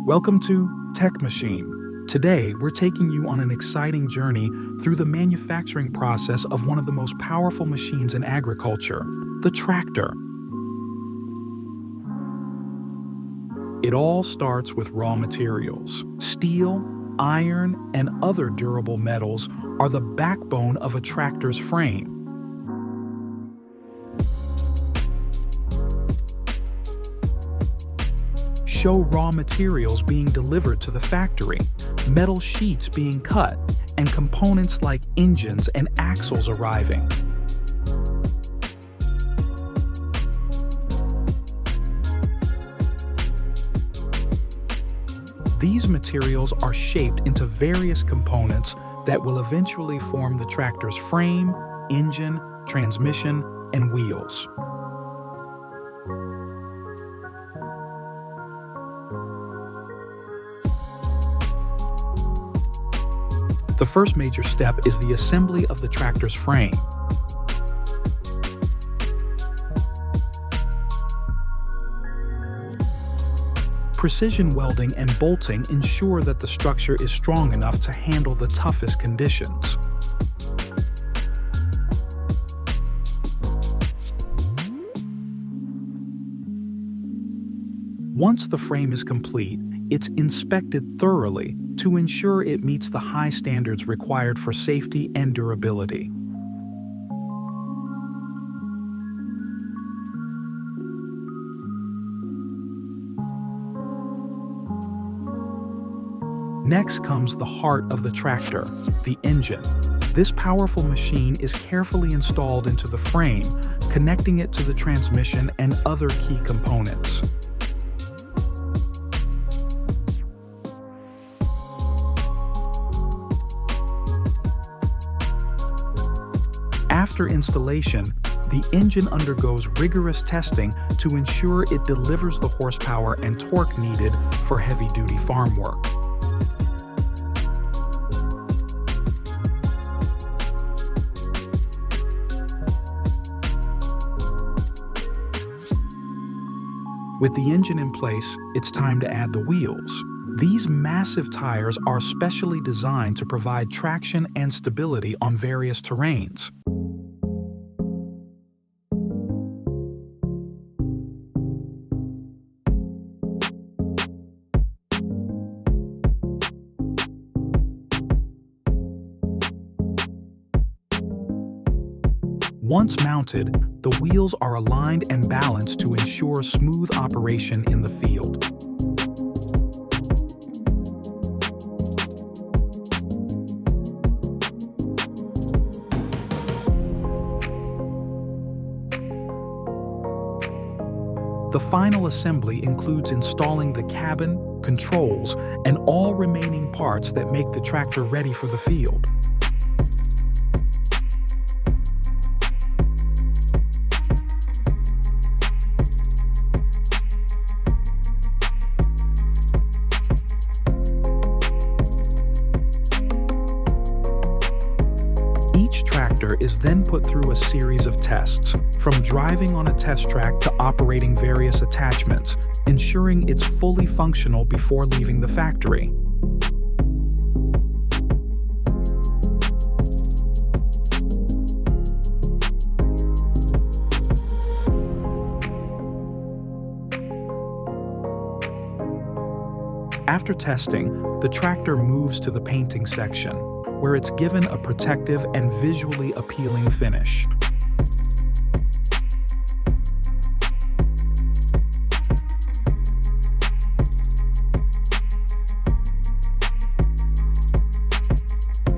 Welcome to Tech Machine. Today, we're taking you on an exciting journey through the manufacturing process of one of the most powerful machines in agriculture, the tractor. It all starts with raw materials. Steel, iron, and other durable metals are the backbone of a tractor's frame. Show raw materials being delivered to the factory, metal sheets being cut, and components like engines and axles arriving. These materials are shaped into various components that will eventually form the tractor's frame, engine, transmission, and wheels. The first major step is the assembly of the tractor's frame. Precision welding and bolting ensure that the structure is strong enough to handle the toughest conditions. Once the frame is complete, it's inspected thoroughly to ensure it meets the high standards required for safety and durability. Next comes the heart of the tractor, the engine. This powerful machine is carefully installed into the frame, connecting it to the transmission and other key components. After installation, the engine undergoes rigorous testing to ensure it delivers the horsepower and torque needed for heavy-duty farm work. With the engine in place, it's time to add the wheels. These massive tires are specially designed to provide traction and stability on various terrains. Once mounted, the wheels are aligned and balanced to ensure smooth operation in the field. The final assembly includes installing the cabin, controls, and all remaining parts that make the tractor ready for the field. Each tractor is then put through a series of tests, from driving on a test track to operating various attachments, ensuring it's fully functional before leaving the factory. After testing, the tractor moves to the painting section, where it's given a protective and visually appealing finish.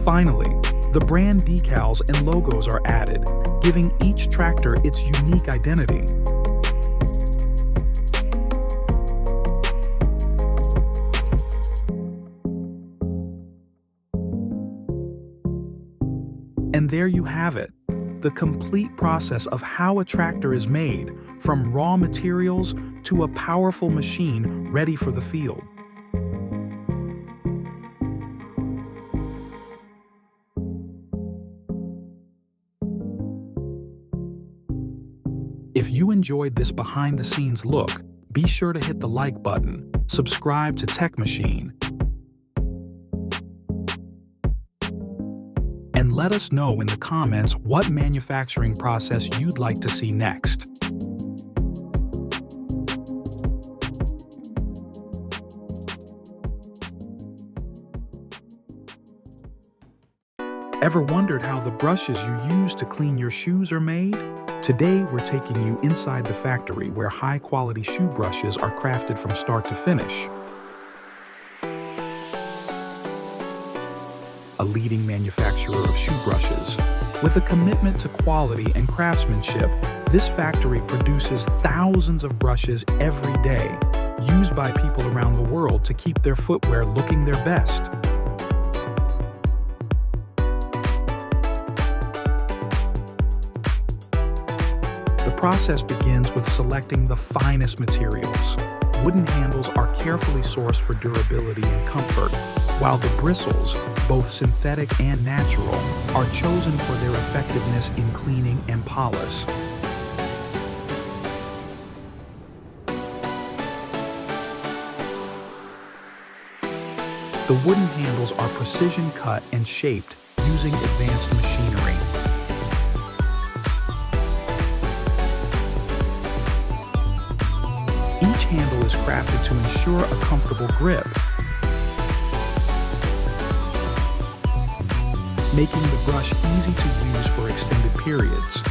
Finally, the brand decals and logos are added, giving each tractor its unique identity. And there you have it, the complete process of how a tractor is made, from raw materials to a powerful machine ready for the field. If you enjoyed this behind-the-scenes look, be sure to hit the like button subscribe to Tech Machine, and let us know in the comments what manufacturing process you'd like to see next. Ever wondered how the brushes you use to clean your shoes are made? Today, we're taking you inside the factory where high-quality shoe brushes are crafted from start to finish. A leading manufacturer of shoe brushes. With a commitment to quality and craftsmanship, this factory produces thousands of brushes every day, used by people around the world to keep their footwear looking their best. The process begins with selecting the finest materials. Wooden handles are carefully sourced for durability and comfort, while the bristles, both synthetic and natural, are chosen for their effectiveness in cleaning and polish. The wooden handles are precision cut and shaped using advanced machinery. Each handle is crafted to ensure a comfortable grip, making the brush easy to use for extended periods.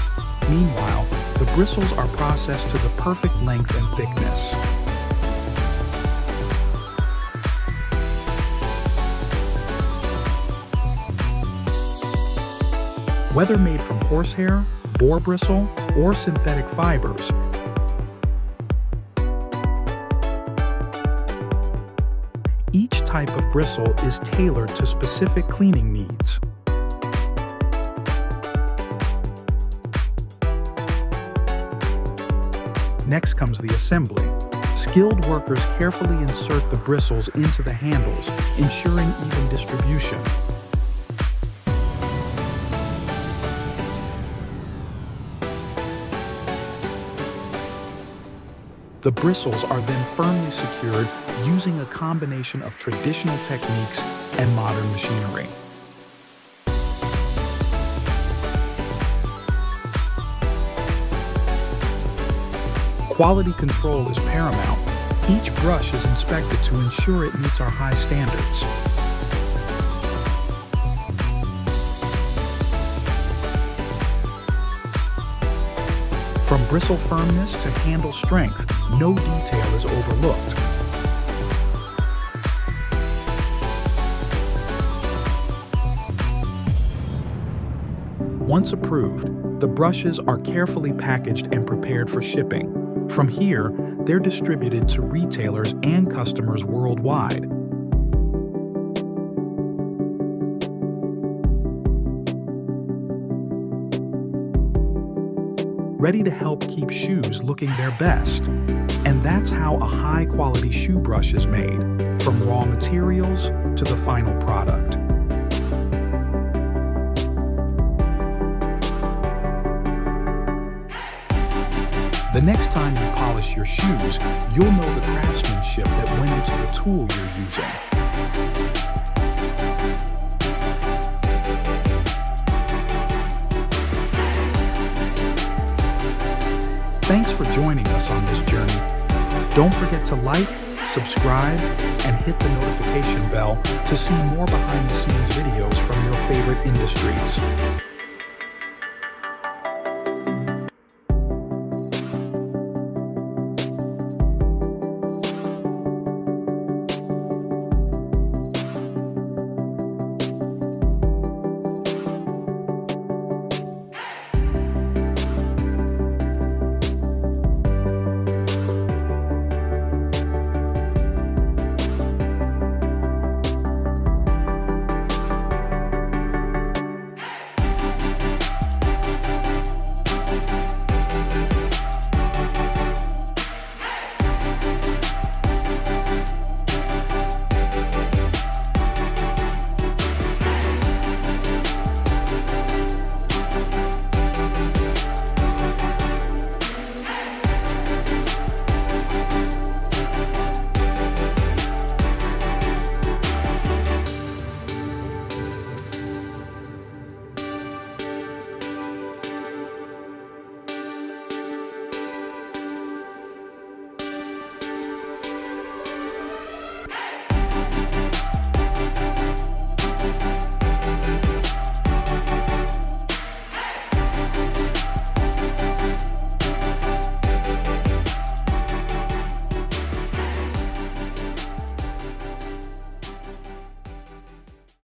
Meanwhile, the bristles are processed to the perfect length and thickness. Whether made from horsehair, boar bristle, or synthetic fibers, each type of bristle is tailored to specific cleaning needs. Next comes the assembly. Skilled workers carefully insert the bristles into the handles, ensuring even distribution. The bristles are then firmly secured using a combination of traditional techniques and modern machinery. Quality control is paramount. Each brush is inspected to ensure it meets our high standards. From bristle firmness to handle strength, no detail is overlooked. Once approved, the brushes are carefully packaged and prepared for shipping. From here, they're distributed to retailers and customers worldwide. Ready to help keep shoes looking their best. And that's how a high-quality shoe brush is made, from raw materials to the final product. The next time you polish your shoes, you'll know the craftsmanship that went into the tool you're using. Thanks for joining us on this journey. Don't forget to like, subscribe, and hit the notification bell to see more behind-the-scenes videos from your favorite industries.